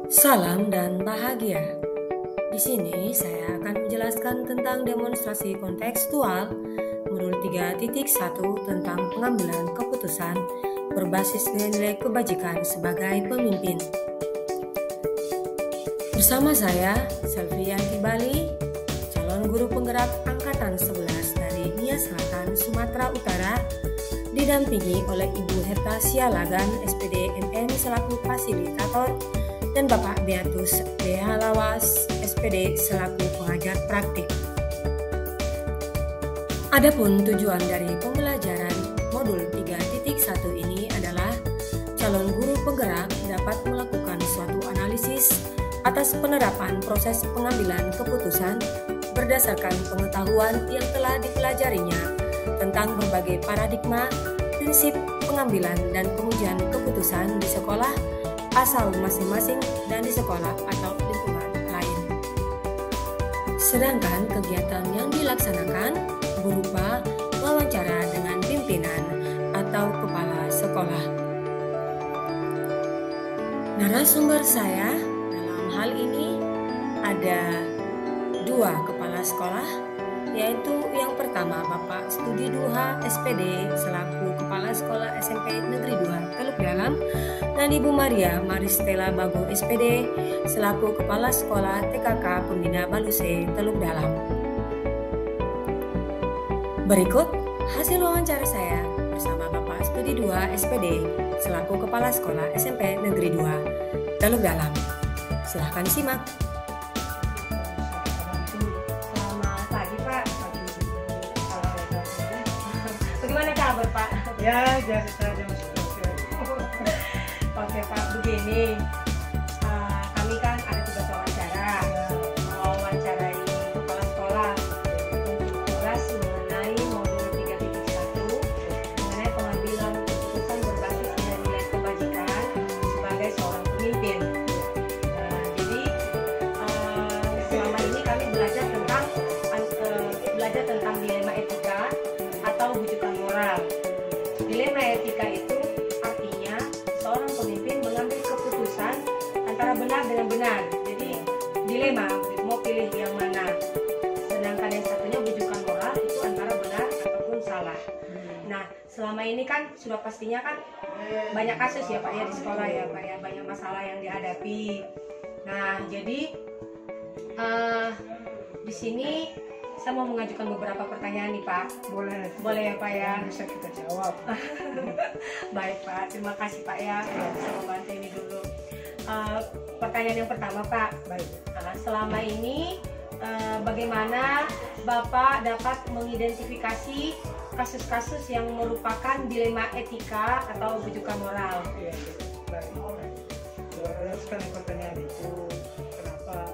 Salam dan bahagia. Di sini saya akan menjelaskan tentang demonstrasi kontekstual modul 3.1 tentang pengambilan keputusan berbasis nilai kebajikan sebagai pemimpin. Bersama saya, Selviyanti Bali, calon guru penggerak angkatan 11 dari Nia Selatan, Sumatera Utara, didampingi oleh Ibu Herta Sialagan, SPD MM selaku fasilitator, dan Bapak Beatus B. Halawas, SPD selaku pengajar praktik. Adapun tujuan dari pembelajaran modul 3.1 ini adalah calon guru penggerak dapat melakukan suatu analisis atas penerapan proses pengambilan keputusan berdasarkan pengetahuan yang telah dipelajarinya tentang berbagai paradigma, prinsip pengambilan dan pengujian keputusan di sekolah asal masing-masing dan di sekolah atau lingkungan lain. Sedangkan kegiatan yang dilaksanakan berupa wawancara dengan pimpinan atau kepala sekolah. Narasumber saya dalam hal ini ada 2 kepala sekolah, yaitu yang pertama Bapak Studi Duha SPD selaku Kepala Sekolah SMP Negeri 2 Teluk Dalam, dan Ibu Maria Maristela Bago SPD selaku Kepala Sekolah TKK Pembina Baluse Teluk Dalam. Berikut hasil wawancara saya bersama Bapak Studi 2 SPD selaku Kepala Sekolah SMP Negeri 2 Teluk Dalam. Silahkan simak. Bagaimana kabar Pak? Ya, biasa saja Mas. Oke Pak, begini, kami kan ada tugas wawancara, mewawancarai kepala sekolah untuk tugas mengenai modul 3.1 mengenai pengambilan keputusan berbasis nilai kebajikan sebagai seorang pemimpin. Jadi selama ini kami belajar tentang dilema etika atau bujukan moral. Dilema etika itu artinya seorang pemimpin mengambil keputusan antara benar dengan benar. Jadi dilema, mau pilih yang mana. Sedangkan yang satunya bujukan moral itu antara benar ataupun salah. Nah, selama ini kan sudah pastinya kan banyak kasus ya Pak ya di sekolah ya Pak ya, banyak masalah yang dihadapi. Nah, jadi di sini saya mau mengajukan beberapa pertanyaan nih Pak. Boleh ya Pak ya? Bisa kita jawab. Baik Pak, terima kasih Pak ya. Bisa membantu ini dulu. Pertanyaan yang pertama Pak. Baik. Selama ini bagaimana Bapak dapat mengidentifikasi kasus-kasus yang merupakan dilema etika atau bujukan moral? Iya, baik. Banyak sekali pertanyaan itu. Kenapa?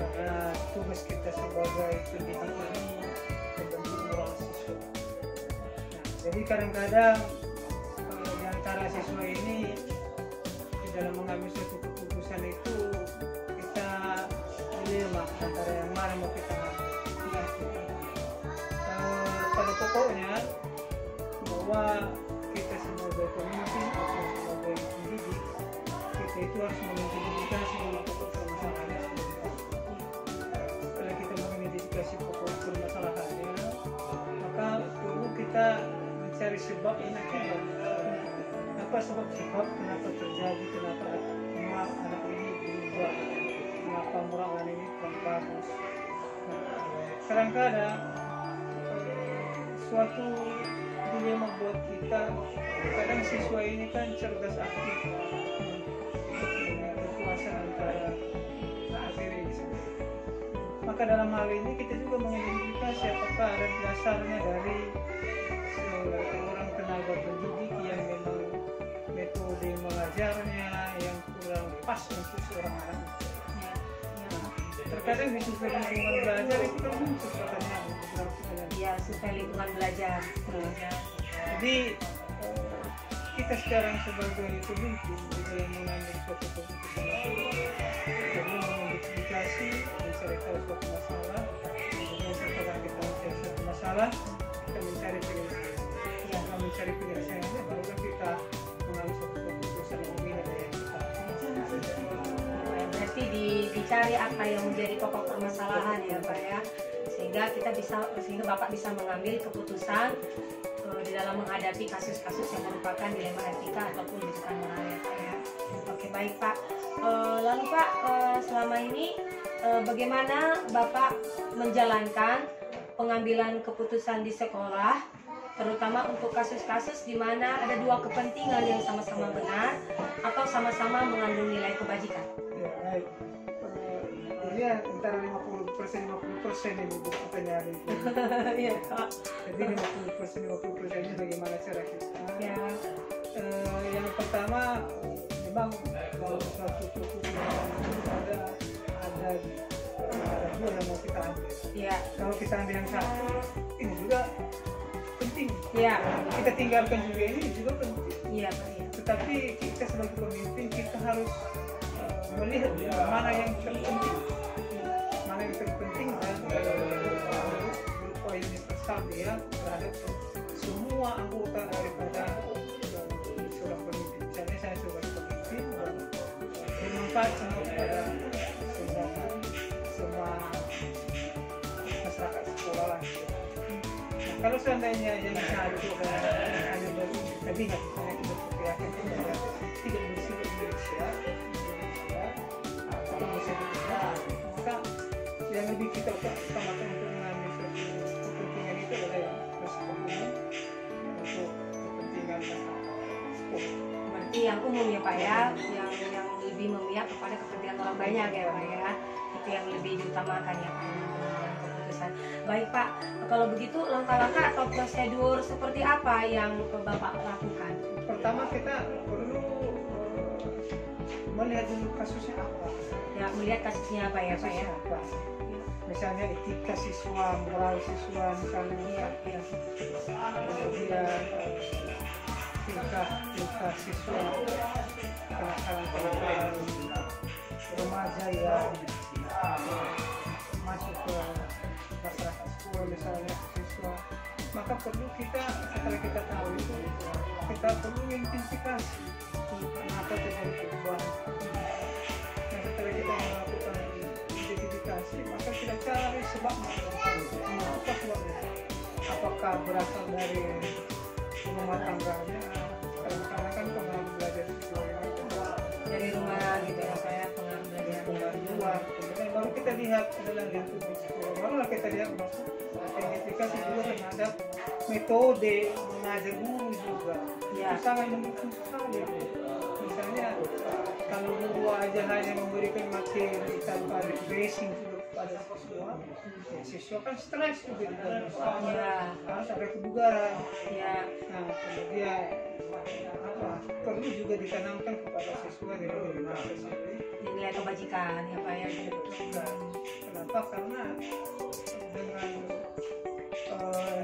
Karena tugas kita sebagai pendidik ini membentuk moral siswa. Nah, jadi kadang-kadang di antara siswa ini di dalam mengambil suatu keputusan itu kita dilema antara yang mana mau kita ambil. Pada pokoknya bahwa kita sebagai pemimpin atau sebagai pendidik, kita itu harus mengidentifikasi pokok permasalahannya. Setelah kita mengidentifikasi pokok permasalahannya, maka perlu kita mencari sebab dan akibat. Apa sebab kenapa terjadi, kenapa anak ini berubah, kenapa moral anak ini kurang bagus. Kadang-kadang suatu dilema buat kita. Kadang siswa ini kan cerdas aktif, berkuasa antara materi di sana. Maka dalam hal ini kita juga mengidentifikasi apakah ada dasarnya dari seorang tenaga pendidik yang memang metode mengajarnya yang kurang pas untuk seorang anak. Terkadang di survei lingkungan belajar itu kan muncul pertanyaan. Ya, survei lingkungan belajar. Jadi kita sekarang sebagai pemimpin di dalam mengambil suatu keputusan itu perlu mengidentifikasi, mencari tahu suatu masalah, kemudian setelah kita mencari suatu masalah, kita mencari penyelesaian. Setelah mencari penyelesaiannya, barulah kita mengambil suatu keputusan yang lebih dari kita. mencari apa yang menjadi pokok permasalahan ya Pak ya, sehingga Bapak bisa mengambil keputusan di dalam menghadapi kasus-kasus yang merupakan dilema etika ataupun rujukan moral ya Pak ya. Oke, baik Pak. Lalu Pak, selama ini bagaimana Bapak menjalankan pengambilan keputusan di sekolah, terutama untuk kasus-kasus di mana ada dua kepentingan yang sama-sama benar atau sama-sama mengandung nilai kebajikan? Ya, baik. Dia antara 50% ini buku pertanyaan itu. Iya Pak. Jadi 50% ini bagaimana cara kita. Ya. Yang pertama memang kalau suatu keputusan ada dua yang mau kita ambil. Iya. Kalau kita ambil yang satu, ini juga penting. Iya. Kita tinggalkan juga ini juga penting. Iya Pak. Ya. Tetapi kita sebagai pemimpin kita harus melihat mana yang terpenting, dan berupaya universal ya terhadap semua anggota daripada seorang pemimpin. Misalnya saya sebagai pemimpin bermanfaat semua kepada semua masyarakat sekolah lah. Nah, kalau seandainya yang satu hanya dari tadi misalnya kita perkirakan tidak bersifat Indonesia atau bersifat Islam, maka yang lebih kita utamakan untuk mengambil suatu kepentingan itu adalah yang bersifat umum untuk kepentingan masyarakat. Berarti yang umum ya Pak ya, yang lebih memihak kepada kepentingan orang banyak ya Pak ya, itu yang lebih diutamakan ya Pak dalam keputusan. Baik Pak, kalau begitu langkah-langkah atau prosedur seperti apa yang Bapak lakukan? Pertama kita perlu melihat dulu kasusnya apa. Ya, melihat kasusnya apa ya Pak ya? Apa? Misalnya etika siswa, moral siswa, misalnya kemudian tingkah siswa, kenakalan remaja yang masuk ke masyarakat sekolah misalnya siswa, maka perlu kita setelah kita tahu itu kita perlu identifikasi kenapa terjadi perubahan. Nah, setelah kita melakukan identifikasi, maka kita cari sebabnya. Apa sebabnya? Apakah berasal dari rumah tangganya? Karena kan pengaruh belajar siswa dari rumah gitu ya saya, pengaruh belajar dari luar. Kemudian baru kita lihat adalah lingkungan sekolah. Barulah kita lihat masuk identifikasi juga terhadap metode mengajar guru juga. Ya. Sangat mendukung sekali. Misalnya kalau guru aja hanya memberikan materi tanpa refreshing pada siswa, siswa kan stres juga di dalam sekolah. Ya. Harus ada kebugaran. Ya. Nah, kemudian perlu juga ditanamkan kepada siswa nilai kebajikan ya Pak ya. Kenapa? Karena dengan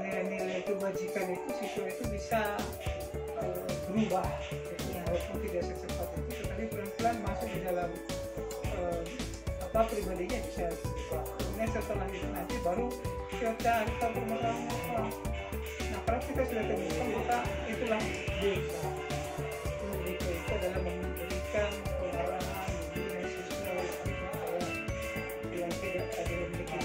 nilai-nilai kebajikan itu siswa itu bisa berubah. Walaupun tidak secepat itu, tetapi pelan-pelan masuk di dalam pribadinya bisa berubah. Kemudian setelah itu nanti baru kita permasalahan apa. Nah, kalau kita sudah temukan maka itulah BK. BK itu adalah memberikan pengalaman di siswa yang tidak ada memiliki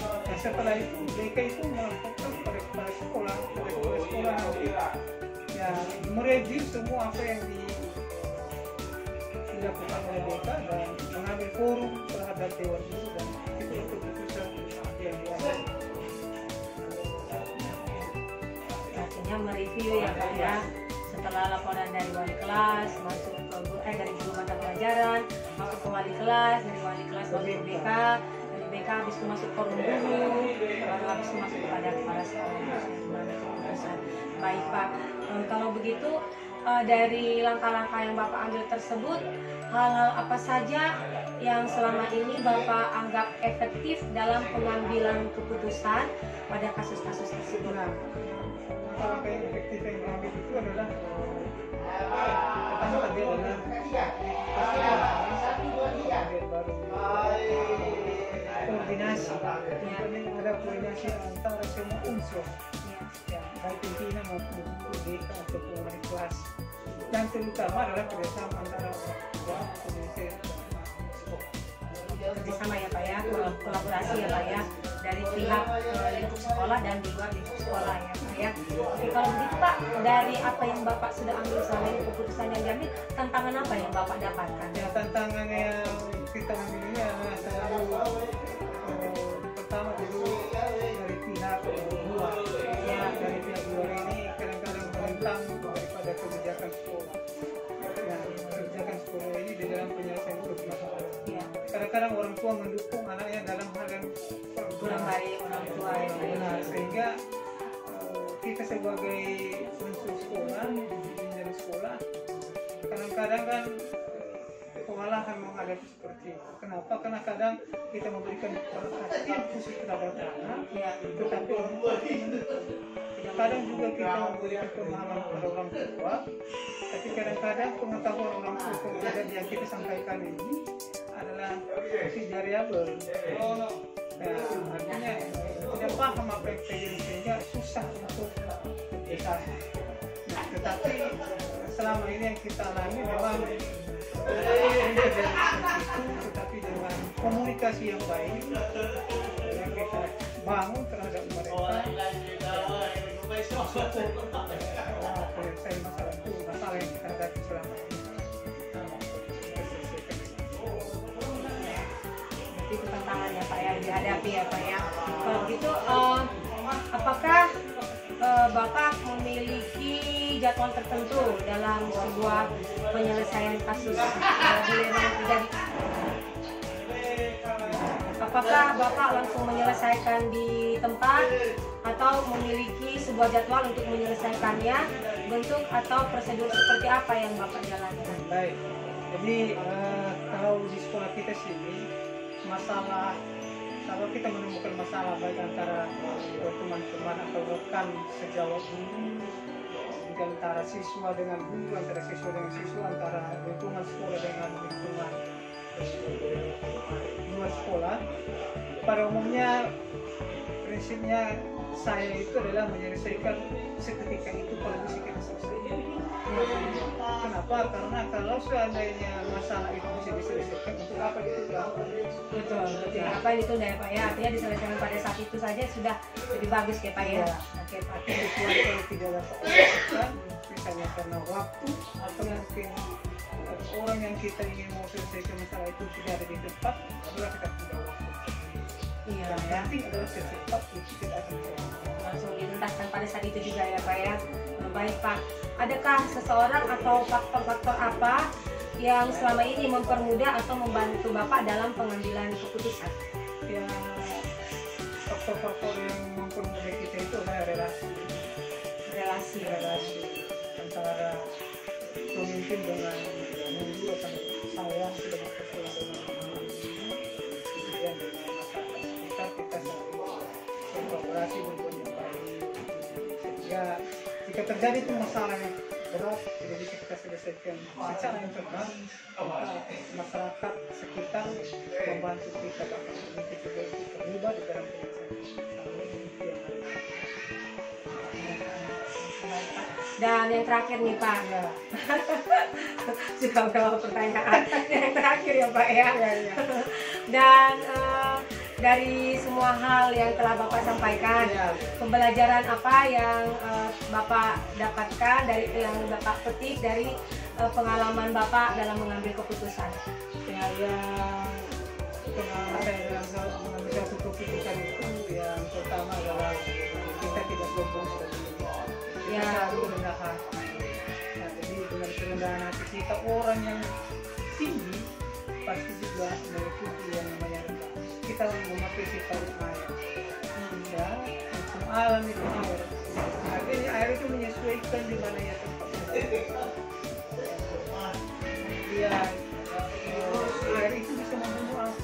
nah, setelah itu BK itu melakukan pada kepala sekolah ya mereview semua apa yang dilakukan oleh BK dan mengambil forum terhadap dewan guru dan itu keputusan yang diambil. Artinya mereview ya Pak ya, setelah laporan dari wali kelas masuk ke dari guru mata pelajaran masuk ke wali kelas, dari wali kelas masuk ke BK, dari BK habis itu masuk forum guru, baru habis itu masuk kepada kepala sekolah. Baik Pak, kalau begitu dari langkah-langkah yang Bapak ambil tersebut, hal-hal apa saja yang selama ini Bapak anggap efektif dalam pengambilan keputusan pada kasus-kasus tersebut? Langkah yang efektif yang diambil itu adalah pertama tadi adalah koordinasi. Ada koordinasi antara semua unsur, baik pimpinan maupun BK ataupun wali kelas. Dan terutama adalah kerjasama antara orang tua, pemerintah, bekerjasama ya Pak ya, kolaborasi ya Pak ya, dari pihak lingkup sekolah dan di luar lingkup sekolah ya Pak ya. Oke, kalau begitu Pak, dari apa yang Bapak sudah ambil selama ini, keputusan yang diambil, tantangan apa yang Bapak dapatkan? Ya, tantangan yang kita ambil ini adalah selalu pertama dulu dari pihak luar. Ya, dari pihak luar ini kadang-kadang menentang daripada kebijakan sekolah. Ya, kebijakan sekolah ini di dalam penyelesaian masalah. Ya. Kadang-kadang orang tua mendukung anaknya dalam hal yang Kurang baik orang tua ya Pak. benar, sehingga kita sebagai unsur sekolah, dididik dari sekolah, kadang-kadang kan kewalahan menghadapi seperti itu. Kenapa? Karena kadang kita memberikan perhatian khusus terhadap anak, Ya. tetapi orang tua mendukung. Kadang juga kita memberikan pemahaman kepada orang tua, tapi kadang-kadang pengetahuan orang tua terhadap yang kita sampaikan ini adalah masih variabel. Nah, artinya tidak paham apa yang terjadi sehingga susah untuk bisa. Nah, tetapi selama ini yang kita alami memang terjadi seperti itu, tetapi dengan komunikasi yang baik yang kita bangun terhadap mereka, penyelesaian masalah itu, masalah yang kita hadapi selama ini. Itu tantangan ya Pak yang dihadapi ya Pak ya. Kalau begitu, apakah Bapak memiliki jadwal tertentu dalam sebuah penyelesaian kasus yang terjadi? Apakah Bapak langsung menyelesaikan di tempat atau memiliki sebuah jadwal untuk menyelesaikannya? Bentuk atau prosedur seperti apa yang Bapak jalankan? Baik, jadi kalau di sekolah kita sini masalah, kalau kita menemukan masalah baik antara teman-teman atau rekan sejawat guru, juga antara siswa dengan guru, antara siswa dengan siswa, antara lingkungan sekolah dengan lingkungan luar sekolah, pada umumnya prinsipnya saya itu adalah menyelesaikan seketika itu kalau bisa kita selesaikan. Kenapa? Karena kalau seandainya masalah itu bisa diselesaikan, untuk apa ditunda? Betul, betul. Apa ditunda ya Pak ya? Artinya diselesaikan pada saat itu saja sudah lebih bagus ya Pak ya? Oke Pak. Kecuali kalau tidak dapat diselesaikan, misalnya karena waktu atau mungkin orang yang kita ingin mau selesaikan masalah itu tidak ada di tempat, adalah kita tidak waktu. Iya Yang ya. penting adalah secepat itu kita akan selesai. Langsung dituntaskan pada saat itu juga ya Pak ya. Baik Pak, adakah seseorang atau faktor-faktor apa yang selama ini mempermudah atau membantu Bapak dalam pengambilan keputusan? Ya, faktor-faktor yang mempermudah kita itu adalah relasi antara pemimpin dengan guru atau saya dengan sekolah dengan kemudian dengan masyarakat sekitar, kita saling berkolaborasi berbuat yang baik, sehingga jika terjadi itu masalah yang berat tidak bisa kita selesaikan secara internal, masyarakat sekitar membantu kita, bahkan pemimpin juga terlibat di dalam penyelesaian. Dan yang terakhir nih Pak, juga beberapa pertanyaan. Yang terakhir ya Pak ya. Dan dari semua hal yang telah Bapak sampaikan, pembelajaran apa yang Bapak dapatkan dari yang Bapak petik dari pengalaman Bapak dalam mengambil keputusan? Ya, yang pengalaman saya dalam mengambil satu keputusan itu yang pertama adalah kita tidak sombong sekali. Kita selalu rendah hati. Nah, jadi dengan kerendahan hati kita, orang yang tinggi pasti juga mengikuti yang namanya rendah. Kita memakai sifat air. Ya, hukum alam itu air. Artinya air itu menyesuaikan di mana ya tempatnya. Kemudian air itu bisa membunuh api.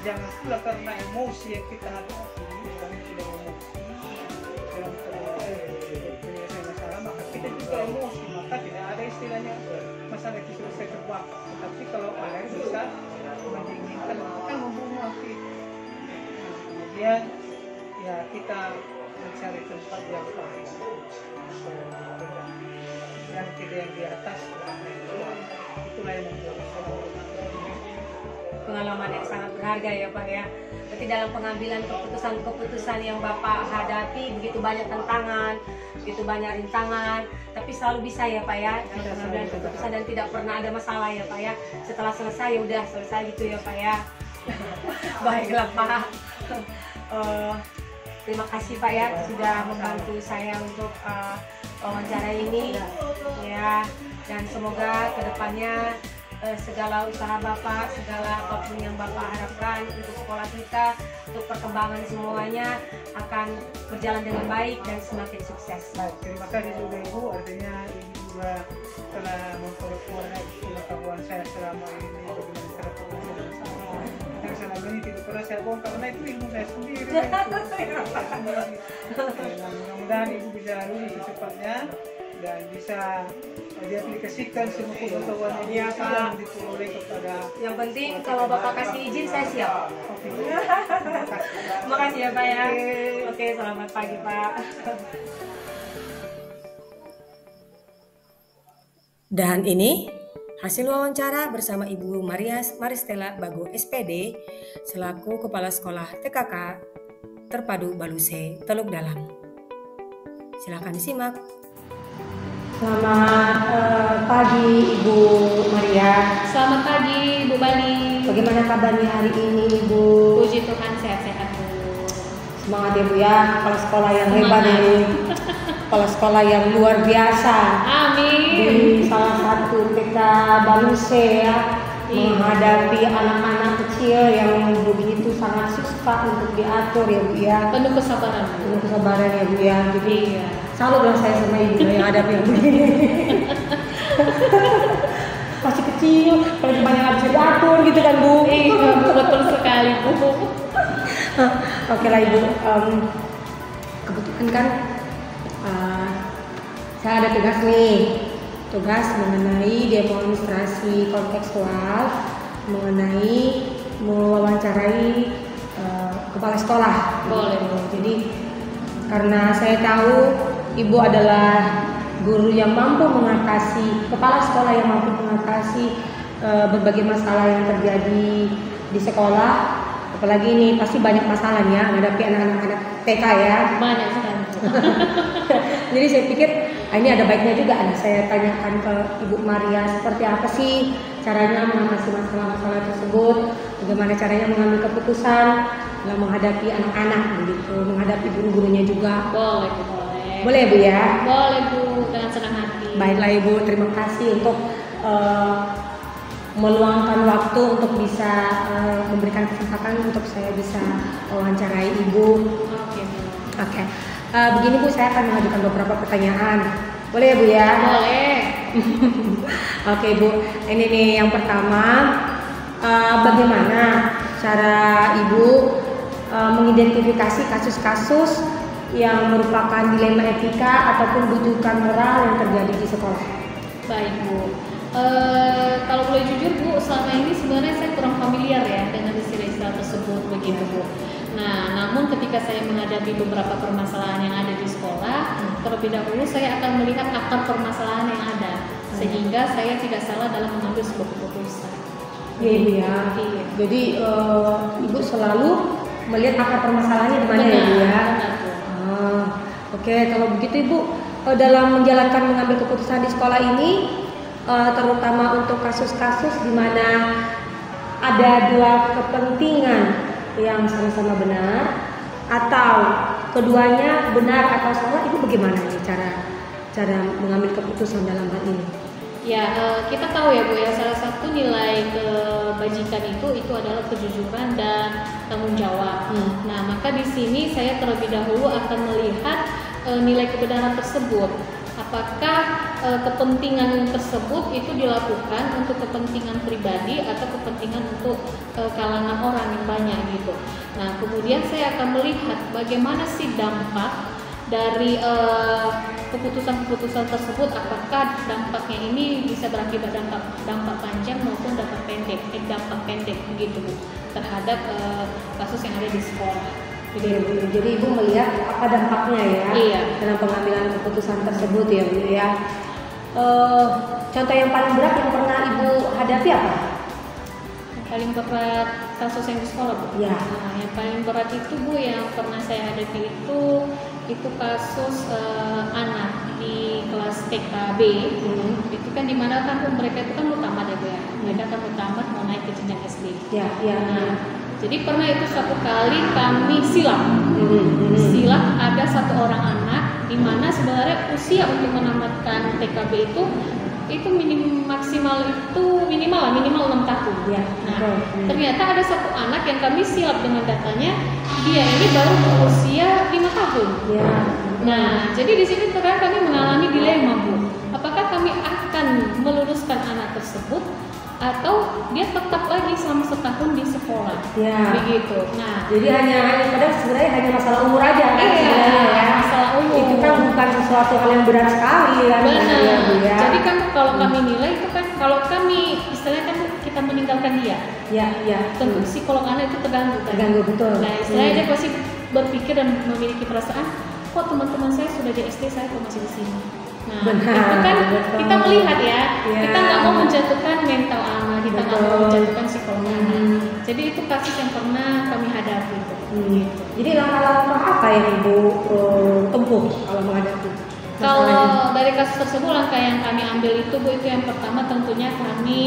Jangan pula karena emosi yang kita hadapi, kami tidak emosi dalam penyelesaian masalah, maka kita juga emosi, maka tidak ada istilahnya masalah itu selesai terbakar. Tapi kalau air bisa mendinginkan, maka membunuh api. Nah, kemudian ya kita mencari tempat yang baik, dan kita yang di atas, itulah yang membuat pengalaman yang sangat berharga ya Pak ya. Berarti dalam pengambilan keputusan-keputusan yang Bapak hadapi begitu banyak tantangan, begitu banyak rintangan, tapi selalu bisa ya Pak ya dalam pengambilan keputusan dan tidak pernah ada masalah ya Pak ya. Setelah selesai ya udah selesai gitu ya Pak ya. Baiklah Pak. Terima kasih Pak ya sudah membantu saya untuk wawancara ini ya, dan semoga kedepannya segala usaha Bapak, segala apapun yang Bapak harapkan untuk sekolah kita, untuk perkembangan semuanya akan berjalan dengan baik dan semakin sukses. Baik, terima kasih juga Ibu, artinya Ibu juga telah memperkuat pengetahuan saya selama ini bagaimana cara bekerja dan sama yang selama ini tidak pernah saya bongkar karena itu ilmu saya sendiri. Dan mudah-mudahan Ibu bisa lulus secepatnya dan bisa diaplikasikan semua pengetahuan ini Ya Pak. diperoleh kepada. Yang penting kalau Bapak kasih izin saya siap. Oke. Terima kasih ya Pak ya. Oke, selamat pagi Pak. Dan ini hasil wawancara bersama Ibu Maristela Bago SPD selaku Kepala Sekolah TKK Terpadu Baluse Teluk Dalam. Silakan disimak. Selamat pagi Ibu Maria. Selamat pagi Bu Bali. Bagaimana kabarnya hari ini Ibu? Puji Tuhan sehat-sehat Bu. Semangat ya Bu ya, kepala sekolah yang hebat ini. Kepala sekolah yang luar biasa. Amin. Di salah satu TK Baluse ya, menghadapi anak-anak kecil yang begitu sangat susah untuk diatur ya Bu ya. Penuh kesabaran Bu. Penuh kesabaran ya Bu ya. Jadi Iya. salut lah saya sama Ibu yang hadapi yang begini. Masih kecil, kalau banyak nggak bisa diatur gitu kan Bu. Iya, betul sekali Bu. Oke lah Ibu, kebetulan kan saya ada tugas mengenai demonstrasi kontekstual mengenai mewawancarai kepala sekolah. Boleh. Jadi karena saya tahu Ibu adalah guru yang mampu mengatasi, kepala sekolah yang mampu mengatasi berbagai masalah yang terjadi di sekolah. Apalagi ini pasti banyak masalah ya menghadapi anak-anak TK ya. Banyak sekali. Jadi saya pikir ini ada baiknya juga saya tanyakan ke Ibu Maria seperti apa sih caranya mengatasi masalah-masalah tersebut, bagaimana caranya mengambil keputusan dalam menghadapi anak-anak begitu, menghadapi guru-gurunya juga. Boleh Bu, boleh. Boleh Bu ya? Boleh Bu, dengan senang hati. Baiklah Ibu, terima kasih untuk meluangkan waktu untuk bisa memberikan kesempatan untuk saya bisa wawancarai Ibu. Oke Bu. Oke. Begini Bu, saya akan mengajukan beberapa pertanyaan. Boleh ya Bu ya? Boleh. Oke Bu, ini nih yang pertama, bagaimana cara Ibu mengidentifikasi kasus-kasus yang merupakan dilema etika ataupun bujukan moral yang terjadi di sekolah? Baik Bu. Kalau boleh jujur Bu, selama ini sebenarnya saya kurang familiar ya dengan istilah-istilah tersebut begitu Bu. Nah, namun ketika saya menghadapi beberapa permasalahan yang ada di sekolah, terlebih dahulu saya akan melihat akar permasalahan yang ada, sehingga saya tidak salah dalam mengambil sebuah keputusan. Iya Ibu ya. Iya. Jadi Ibu selalu melihat akar permasalahannya di mana ya Bu ya? Benar, Bu. Oke, kalau begitu Ibu dalam menjalankan mengambil keputusan di sekolah ini, terutama untuk kasus-kasus di mana ada dua kepentingan yang sama-sama benar atau keduanya benar atau salah, itu bagaimana nih cara mengambil keputusan dalam hal ini? Ya, kita tahu ya Bu ya, salah satu nilai kebajikan itu adalah kejujuran dan tanggung jawab. Nah, maka di sini saya terlebih dahulu akan melihat nilai kebenaran tersebut. Apakah kepentingan tersebut itu dilakukan untuk kepentingan pribadi atau kepentingan untuk kalangan orang yang banyak gitu. Nah, kemudian saya akan melihat bagaimana sih dampak dari keputusan-keputusan tersebut, apakah dampaknya ini bisa berakibat dampak panjang maupun dampak pendek begitu Bu, terhadap kasus yang ada di sekolah. Jadi Ibu melihat apa dampaknya ya Iya. dalam pengambilan keputusan tersebut ya Bu ya. Contoh yang paling berat yang pernah Ibu hadapi apa? paling berat kasus yang di sekolah, Bu. Ya. Nah, yang paling berat itu, Bu, yang pernah saya hadapi itu kasus anak di kelas TKB. Itu kan dimana kan mereka itu kan mau tamat ya, Bu ya. Mereka kan mau tamat, mau naik ke jenjang SD. Ya. Nah, jadi pernah itu suatu kali kami silap ada satu orang anak di mana sebenarnya usia untuk menamatkan TKB itu minimal 6 tahun. Ya. Nah, ternyata ada satu anak yang kami silap dengan datanya, dia ini baru berusia 5 tahun. Ya. Nah, jadi di sini ternyata kami mengalami dilema, Bu. Apakah kami akan meluluskan anak tersebut atau dia tetap lagi selama setahun di sekolah? Ya. Begitu. Nah, Jadi padahal sebenarnya hanya masalah umur aja kan? Iya, sebenarnya ya. masalah umur. Itu kan bukan sesuatu hal yang berat sekali kan? benar. Ya, Bu, ya. Jadi kan kalau kami nilai itu kan kalau kami istilahnya kan kita meninggalkan dia, Ya. tentu psikolog anak itu terganggu kan? Terganggu, betul. Nah, istilahnya dia pasti berpikir dan memiliki perasaan, kok teman-teman saya sudah di SD, saya kok masih di sini. Nah, Benar, itu kan betul. kita melihat ya, Ya. kita nggak mau menjatuhkan mental anak, kita nggak mau Betul. menjatuhkan psikolog anak. Jadi itu kasus yang pernah kami hadapi itu. Gitu. Jadi langkah-langkah apa yang Ibu tempuh kalau menghadapi masalah ini? Kalau dari kasus tersebut, langkah yang kami ambil itu, Bu, itu yang pertama tentunya kami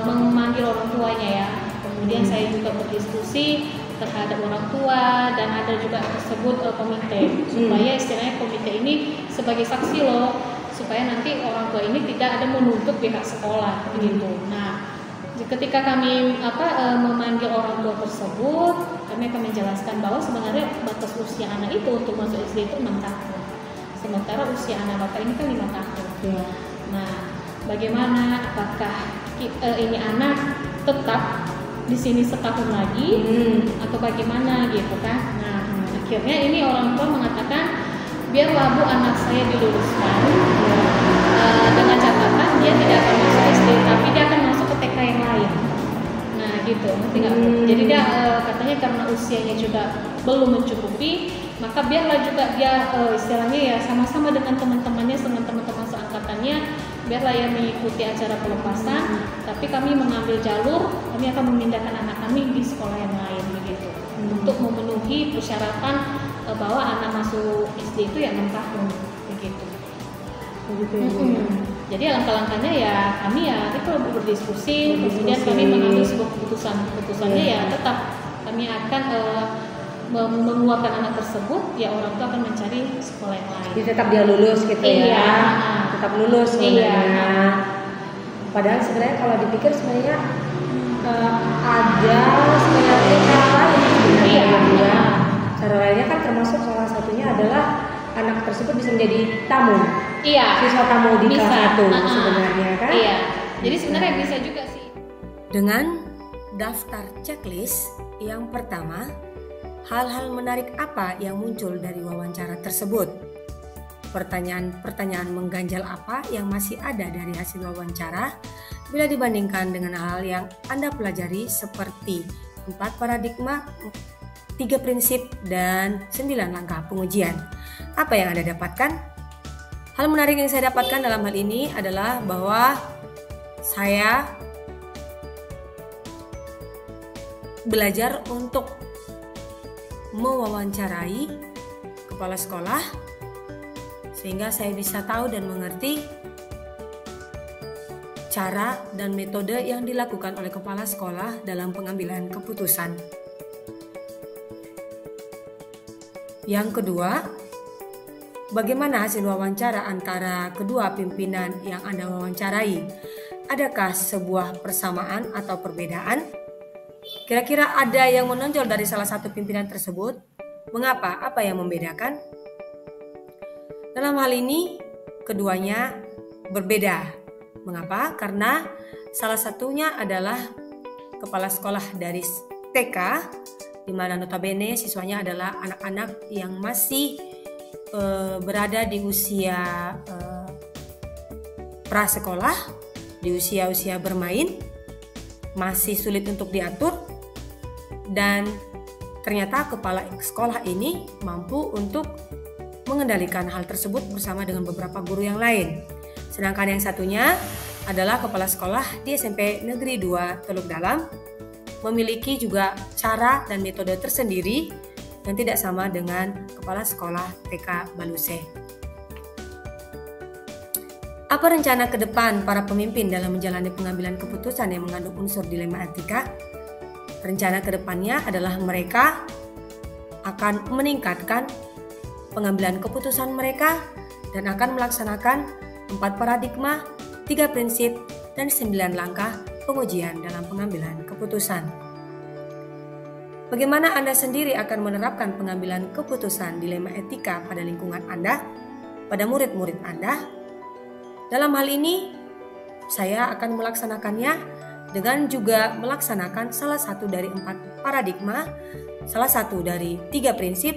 memanggil orang tuanya ya. Kemudian saya juga berdiskusi terhadap orang tua dan ada juga tersebut komite supaya istilahnya komite ini sebagai saksi loh, supaya nanti orang tua ini tidak ada menuntut pihak sekolah begitu. Nah, ketika kami memanggil orang tua tersebut, kami akan menjelaskan bahwa sebenarnya batas usia anak itu untuk masuk SD itu 6 tahun. Sementara usia anak Bapak ini kan 5 tahun. Ya. Nah, bagaimana? Apakah ini anak tetap di sini setahun lagi atau bagaimana gitu kan? Nah, akhirnya ini orang tua mengatakan, biarlah, Bu, anak saya diluluskan dengan catatan dia tidak akan masuk SD, tapi dia akan masuk ke TK yang lain. Nah, gitu, ngerti nggak, Bu? Jadi dia katanya karena usianya juga belum mencukupi, maka biarlah juga dia istilahnya ya sama-sama dengan teman-temannya, dengan teman-teman seangkatannya, biarlah ya mengikuti acara pelepasan, tapi kami mengambil jalur, kami akan memindahkan anak kami di sekolah yang lain begitu, untuk memenuhi persyaratan bahwa anak masuk SD itu ya 6 tahun begitu. Jadi langkah-langkahnya ya kami ya itu berdiskusi, kemudian kami mengambil sebuah keputusannya ya tetap kami akan mengeluarkan anak tersebut, ya orang tua akan mencari sekolah yang lain. Jadi tetap dia lulus gitu ya, tetap lulus sebenarnya. Padahal sebenarnya kalau dipikir sebenarnya ada sebenarnya cara lain sebenarnya ya. Cara lainnya kan termasuk salah satunya adalah anak tersebut bisa menjadi tamu. Siswa tamu di kelas 1 sebenarnya kan. Iya. Jadi sebenarnya bisa juga sih. Dengan daftar checklist yang pertama, hal-hal menarik apa yang muncul dari wawancara tersebut? Pertanyaan-pertanyaan mengganjal apa yang masih ada dari hasil wawancara bila dibandingkan dengan hal yang Anda pelajari seperti 4 paradigma, 3 prinsip, dan 9 langkah pengujian. Apa yang Anda dapatkan? Hal menarik yang saya dapatkan dalam hal ini adalah bahwa saya belajar untuk mewawancarai kepala sekolah sehingga saya bisa tahu dan mengerti cara dan metode yang dilakukan oleh kepala sekolah dalam pengambilan keputusan. Yang kedua, bagaimana hasil wawancara antara kedua pimpinan yang Anda wawancarai? Adakah sebuah persamaan atau perbedaan? Kira-kira ada yang menonjol dari salah satu pimpinan tersebut? Mengapa? Apa yang membedakan? Dalam hal ini, keduanya berbeda. Mengapa? Karena salah satunya adalah kepala sekolah dari TK, di mana notabene siswanya adalah anak-anak yang masih berada di usia prasekolah, di usia-usia bermain, masih sulit untuk diatur, dan ternyata kepala sekolah ini mampu untuk mengendalikan hal tersebut bersama dengan beberapa guru yang lain. Sedangkan yang satunya adalah kepala sekolah di SMP Negeri 2 Teluk Dalam, memiliki juga cara dan metode tersendiri yang tidak sama dengan kepala sekolah TK Baluse. Apa rencana ke depan para pemimpin dalam menjalani pengambilan keputusan yang mengandung unsur dilema etika? Rencana ke depannya adalah mereka akan meningkatkan pengambilan keputusan mereka dan akan melaksanakan 4 paradigma, 3 prinsip, dan 9 langkah pengujian dalam pengambilan keputusan. Bagaimana Anda sendiri akan menerapkan pengambilan keputusan dilema etika pada lingkungan Anda, pada murid-murid Anda? Dalam hal ini, saya akan melaksanakannya dengan juga melaksanakan salah satu dari 4 paradigma, salah satu dari 3 prinsip,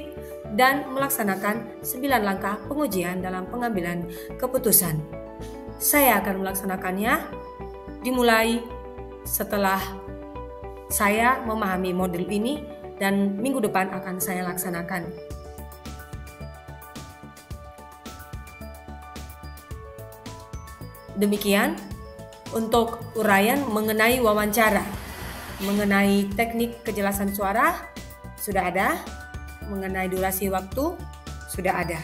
dan melaksanakan 9 langkah pengujian dalam pengambilan keputusan. Saya akan melaksanakannya dimulai setelah saya memahami modul ini dan minggu depan akan saya laksanakan. Demikian untuk uraian mengenai wawancara, mengenai teknik kejelasan suara sudah ada, mengenai durasi waktu sudah ada.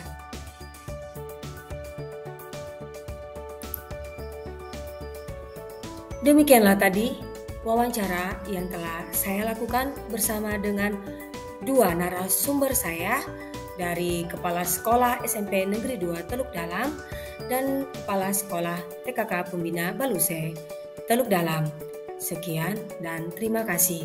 Demikianlah tadi wawancara yang telah saya lakukan bersama dengan 2 narasumber saya dari Kepala Sekolah SMP Negeri 2 Teluk Dalam dan Kepala Sekolah TKK Pembina Baluse Teluk Dalam. Sekian dan terima kasih.